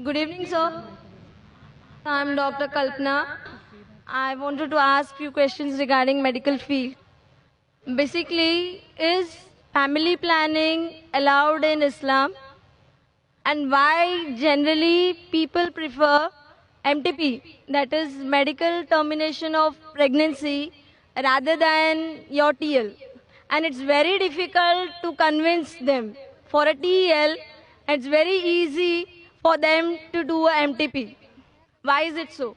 Good evening, sir. I'm Dr. Kalpana. I wanted to ask few questions regarding medical field. Basically, is family planning allowed in Islam? And why generally people prefer MTP, that is medical termination of pregnancy, rather than your TL? And it's very difficult to convince them. For a TL, it's very easy for them to do a MTP. Why is it so?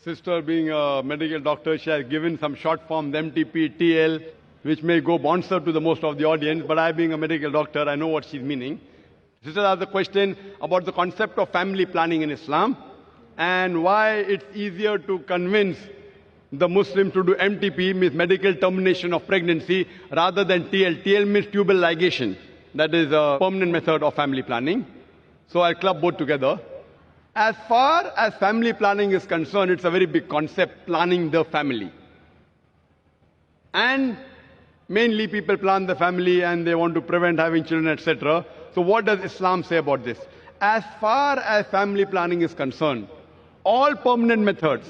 Sister being a medical doctor, she has given some short forms, MTP, TL, which may go bouncer to the most of the audience, but I being a medical doctor, I know what she's meaning. Sister asked the question about the concept of family planning in Islam and why it's easier to convince the Muslims to do MTP, means medical termination of pregnancy, rather than TL. TL means tubal ligation. That is a permanent method of family planning. So I'll club both together. As far as family planning is concerned, it's a very big concept, planning the family. And mainly people plan the family and they want to prevent having children, etc. So what does Islam say about this? As far as family planning is concerned, all permanent methods,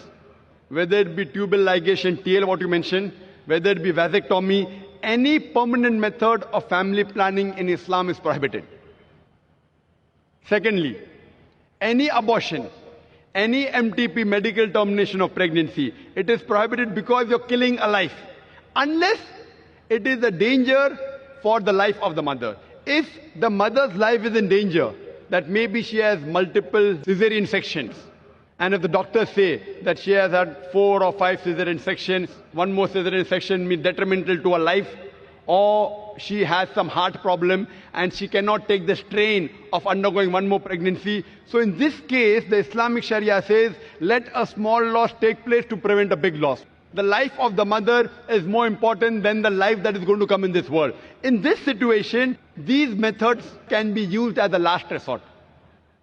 whether it be tubal ligation, TL what you mentioned, whether it be vasectomy, any permanent method of family planning in Islam is prohibited. Secondly, any abortion, any MTP, medical termination of pregnancy, it is prohibited because you're killing a life. Unless it is a danger for the life of the mother. If the mother's life is in danger, that maybe she has multiple cesarean sections, and if the doctors say that she has had 4 or 5 cesarean sections, one more cesarean section means detrimental to her life, or she has some heart problem and she cannot take the strain of undergoing one more pregnancy. So in this case, the Islamic Sharia says, let a small loss take place to prevent a big loss. The life of the mother is more important than the life that is going to come in this world. In this situation, these methods can be used as a last resort.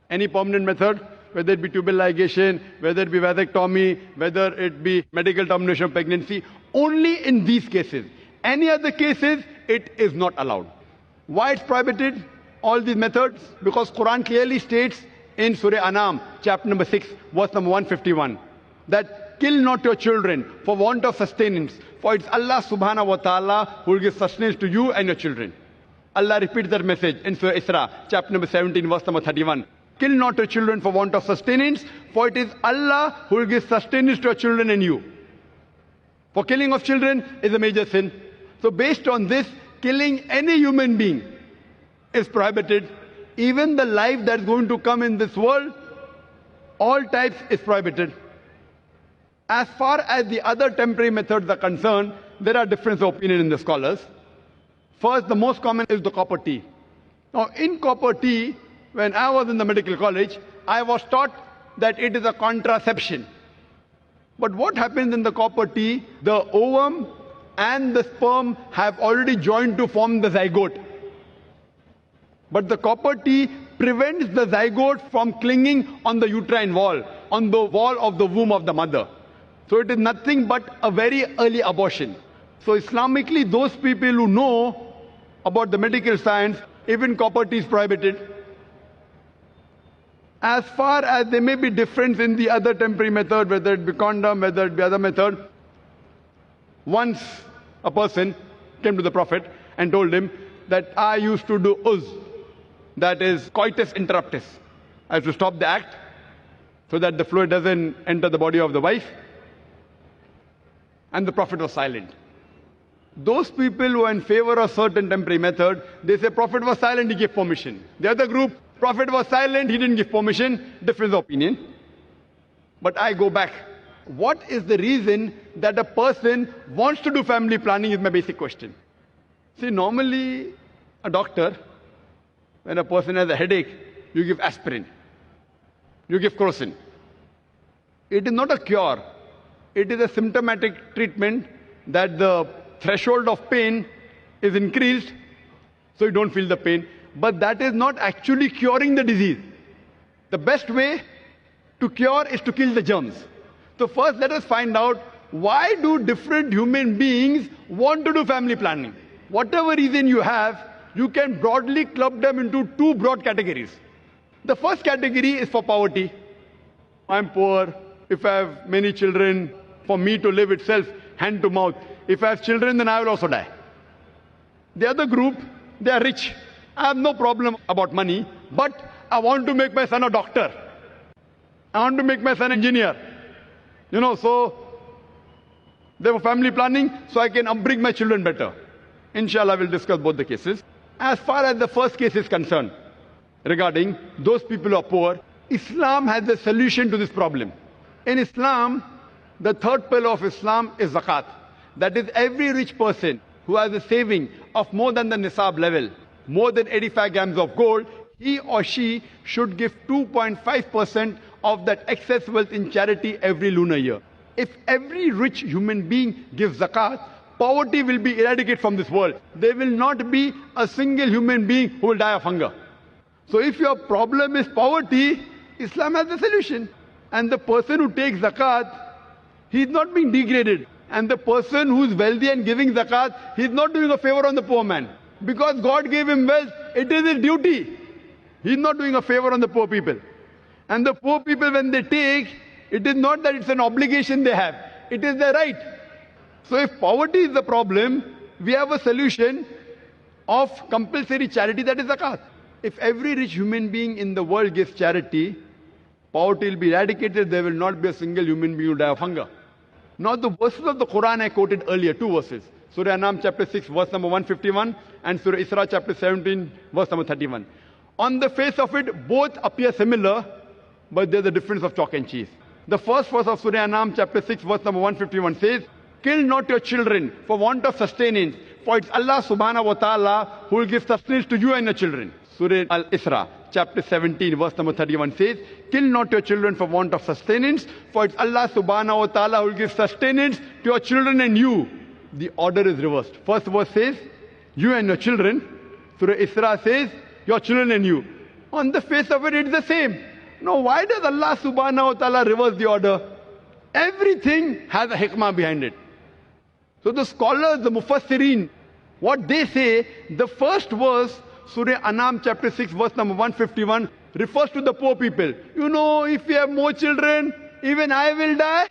Any permanent method, whether it be tubal ligation, whether it be vasectomy, whether it be medical termination of pregnancy, only in these cases. Any other cases, it is not allowed. Why it's prohibited, all these methods? Because Quran clearly states in Surah Anam, chapter number 6, verse number 151, that kill not your children for want of sustenance, for it's Allah subhanahu wa ta'ala who will give sustenance to you and your children. Allah repeats that message in Surah Isra, chapter number 17, verse number 31. Kill not your children for want of sustenance, for it is Allah who will give sustenance to your children and you. For killing of children is a major sin. So based on this, killing any human being is prohibited. Even the life that's going to come in this world, all types is prohibited. As far as the other temporary methods are concerned, there are differences of opinion in the scholars. First, the most common is the copper T. Now in copper T, when I was in the medical college, I was taught that it is a contraception. But what happens in the copper T, the ovum and the sperm have already joined to form the zygote. But the copper T prevents the zygote from clinging on the uterine wall, on the wall of the womb of the mother. So it is nothing but a very early abortion. So Islamically, those people who know about the medical science, even copper T is prohibited. As far as there may be difference in the other temporary method, whether it be condom, whether it be other method, once a person came to the Prophet and told him that I used to do uz, that is coitus interruptus. I have to stop the act so that the fluid doesn't enter the body of the wife. And the Prophet was silent. Those people who are in favor of certain temporary method, they say Prophet was silent, he gave permission. The other group, Prophet was silent, he didn't give permission, difference of opinion. But I go back. What is the reason that a person wants to do family planning is my basic question. See, normally a doctor, when a person has a headache, you give aspirin, you give crocin. It is not a cure. It is a symptomatic treatment that the threshold of pain is increased, so you don't feel the pain. But that is not actually curing the disease. The best way to cure is to kill the germs. So first let us find out, why do different human beings want to do family planning? Whatever reason you have, you can broadly club them into two broad categories. The first category is for poverty. I'm poor. If I have many children, for me to live itself, hand to mouth. If I have children, then I will also die. The other group, they are rich. I have no problem about money, but I want to make my son a doctor. I want to make my son an engineer. So they were family planning, so I can upbring my children better. Inshallah, we'll discuss both the cases. As far as the first case is concerned, regarding those people who are poor, Islam has a solution to this problem. In Islam, the third pillar of Islam is zakat. That is, every rich person who has a saving of more than the nisab level, more than 85 grams of gold, he or she should give 2.5% of that excess wealth in charity every lunar year. If every rich human being gives zakat, poverty will be eradicated from this world. There will not be a single human being who will die of hunger. So if your problem is poverty, Islam has a solution. And the person who takes zakat, he is not being degraded. And the person who is wealthy and giving zakat, he is not doing a favor on the poor man. Because God gave him wealth, it is his duty. He is not doing a favor on the poor people. And the poor people, when they take, it is not that it's an obligation they have. It is their right. So if poverty is the problem, we have a solution of compulsory charity, that is zakat. If every rich human being in the world gives charity, poverty will be eradicated. There will not be a single human being who die of hunger. Now the verses of the Quran I quoted earlier, two verses. Surah Anam chapter 6 verse number 151 and Surah Isra chapter 17 verse number 31. On the face of it, both appear similar, but there's a difference of chalk and cheese. The first verse of Surah Anam chapter 6 verse number 151 says, "Kill not your children for want of sustenance, for it's Allah subhanahu wa ta'ala who will give sustenance to you and your children." Surah Al-Isra chapter 17 verse number 31 says, "Kill not your children for want of sustenance, for it's Allah subhanahu wa ta'ala who will give sustenance to your children and you." The order is reversed. First verse says, "You and your children." Surah Isra says, "Your children and you." On the face of it, it's the same. Now, why does Allah subhanahu wa ta'ala reverse the order? Everything has a hikmah behind it. So the scholars, the mufassirin, what they say, the first verse, Surah Anam chapter 6 verse number 151, refers to the poor people. If we have more children, even I will die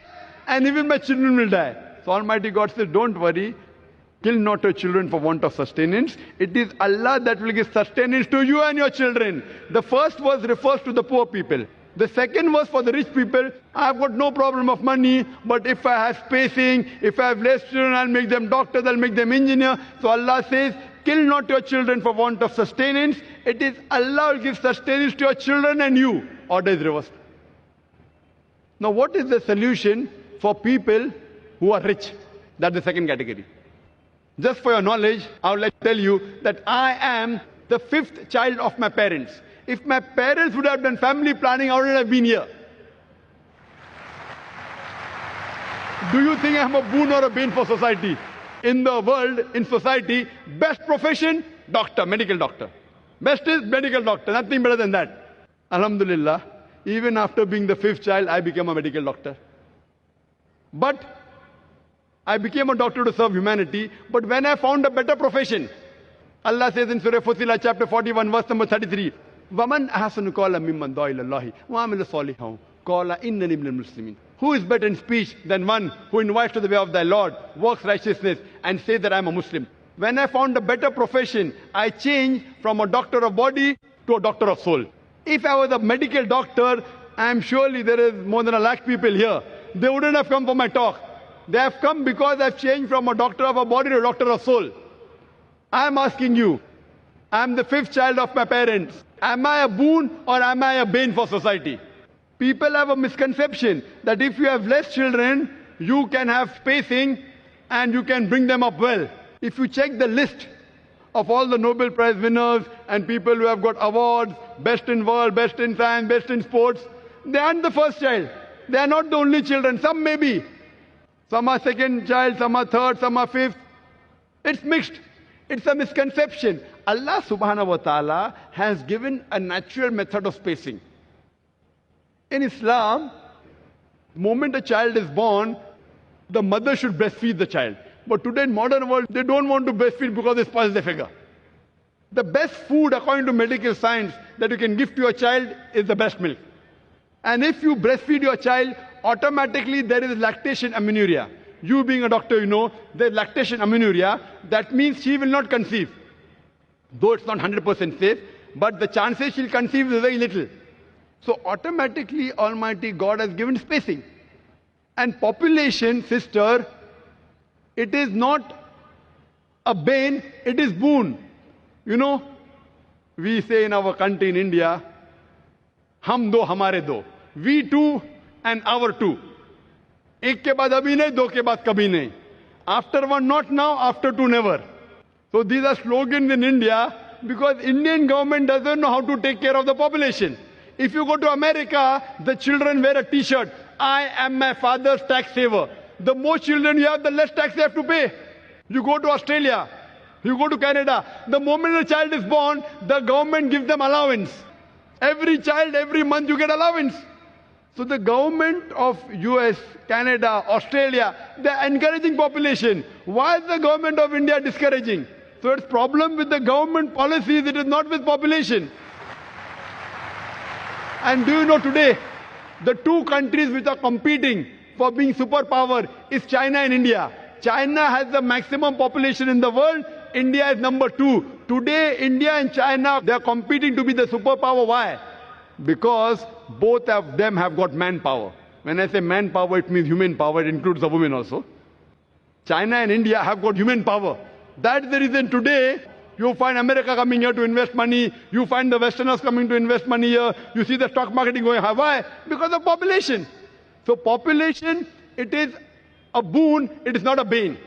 and even my children will die. So Almighty God says, don't worry, kill not your children for want of sustenance. It is Allah that will give sustenance to you and your children. The first verse refers to the poor people. The second verse for the rich people, I've got no problem of money, but if I have spacing, if I have less children, I'll make them doctors, I'll make them engineers. So Allah says, kill not your children for want of sustenance. It is Allah who will give sustenance to your children and you. Order is reversed. Now what is the solution for people who are rich? That's the second category. Just for your knowledge, I would like to tell you that I am the fifth child of my parents. If my parents would have done family planning, I wouldn't have been here. Do you think I'm a boon or a bane for society? In the world, in society, best profession, doctor, medical doctor. Best is medical doctor, nothing better than that. Alhamdulillah, even after being the fifth child, I became a medical doctor. But I became a doctor to serve humanity, but when I found a better profession, Allah says in Surah Fussilat chapter 41 verse number 33, وَمَنْ أَحْسَنُ قَوْلًا مِمَّنْ دَعَا إِلَى اللَّهِ وَعَمِلَ صَالِحًا قَالَ إِنَّنِي مِنَ الْمُسْلِمِينَ. Who is better in speech than one who invites to the way of thy Lord, works righteousness, and says that I am a Muslim? When I found a better profession, I changed from a doctor of body to a doctor of soul. If I was a medical doctor, I am surely there is more than 1 lakh people here. They wouldn't have come for my talk. They have come because I've changed from a doctor of a body to a doctor of soul. I am asking you, I am the fifth child of my parents. Am I a boon or am I a bane for society? People have a misconception that if you have less children, you can have spacing and you can bring them up well. If you check the list of all the Nobel Prize winners and people who have got awards, best in world, best in science, best in sports, they aren't the first child. They are not the only children. Some may be. Some are second child, some are third, some are fifth. It's mixed. It's a misconception. Allah subhanahu wa ta'ala has given a natural method of spacing. In Islam, the moment a child is born, the mother should breastfeed the child. But today in modern world, they don't want to breastfeed because it spoils their figure. The best food, according to medical science, that you can give to your child is the breast milk. And if you breastfeed your child, automatically there is lactation amenorrhea. You being a doctor, you know, there's lactation amenorrhea. That means she will not conceive. Though it's not 100% safe, but the chances she'll conceive is very little. So automatically Almighty God has given spacing. And population, sister, it is not a bane, it is boon. You know, we say in our country, in India, hum do, hamare do. We two and our two. Ek ke baad abhi nahi, do ke baad kabhi nahi. After one, not now, after two, never. So these are slogans in India because Indian government doesn't know how to take care of the population. If you go to America, the children wear a t-shirt. I am my father's tax saver. The more children you have, the less tax you have to pay. You go to Australia, you go to Canada. The moment a child is born, the government gives them allowance. Every child, every month you get allowance. So the government of US, Canada, Australia, they're encouraging population. Why is the government of India discouraging? So it's problem with the government policies, it is not with population. And do you know today, the two countries which are competing for being superpower is China and India. China has the maximum population in the world. India is number 2. Today, India and China, they are competing to be the superpower. Why? Because both of them have got manpower. When I say manpower, it means human power. It includes the women also. China and India have got human power. That's the reason today you find America coming here to invest money. You find the Westerners coming to invest money here. You see the stock marketing going high. Why? Because of population. So population, it is a boon, it is not a bane.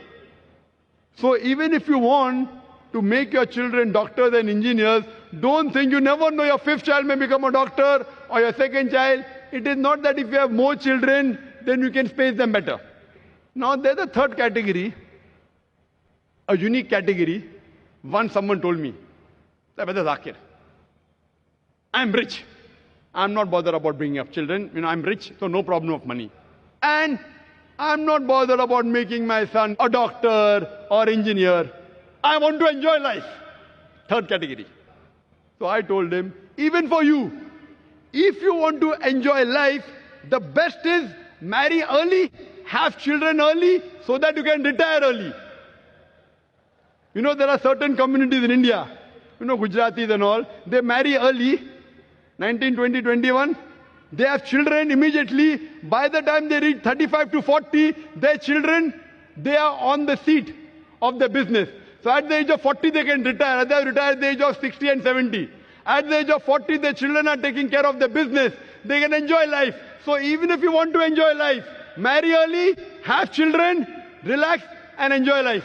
So even if you want to make your children doctors and engineers, don't think, you never know, your 5th child may become a doctor or your 2nd child. It is not that if you have more children, then you can space them better. Now there's a 3rd category, a unique category. Once someone told me, Brother Zakir, I'm rich. I'm not bothered about bringing up children. You know, I'm rich, so no problem of money. And I'm not bothered about making my son a doctor or engineer. I want to enjoy life. 3rd category. So I told him, even for you, if you want to enjoy life, the best is marry early, have children early, so that you can retire early. You know, there are certain communities in India, you know, Gujaratis and all, they marry early, 19, 20, 21. They have children immediately. By the time they reach 35 to 40, their children, they are on the seat of the business. So at the age of 40, they can retire. They have retired at the age of 60 and 70. At the age of 40, their children are taking care of the business. They can enjoy life. So even if you want to enjoy life, marry early, have children, relax, and enjoy life.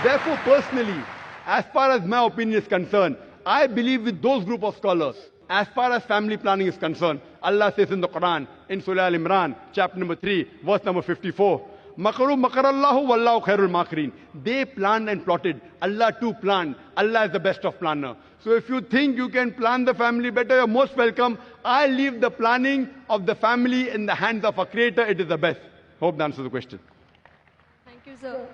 Therefore, personally, as far as my opinion is concerned, I believe with those group of scholars. As far as family planning is concerned, Allah says in the Quran, in Surah Al-Imran, chapter number 3, verse number 54, Makaru makarallahu wallahu khairul makirin. They planned and plotted. Allah too planned. Allah is the best of planner. So if you think you can plan the family better, you're most welcome. I leave the planning of the family in the hands of a creator. It is the best. Hope that answers the question. Thank you, sir.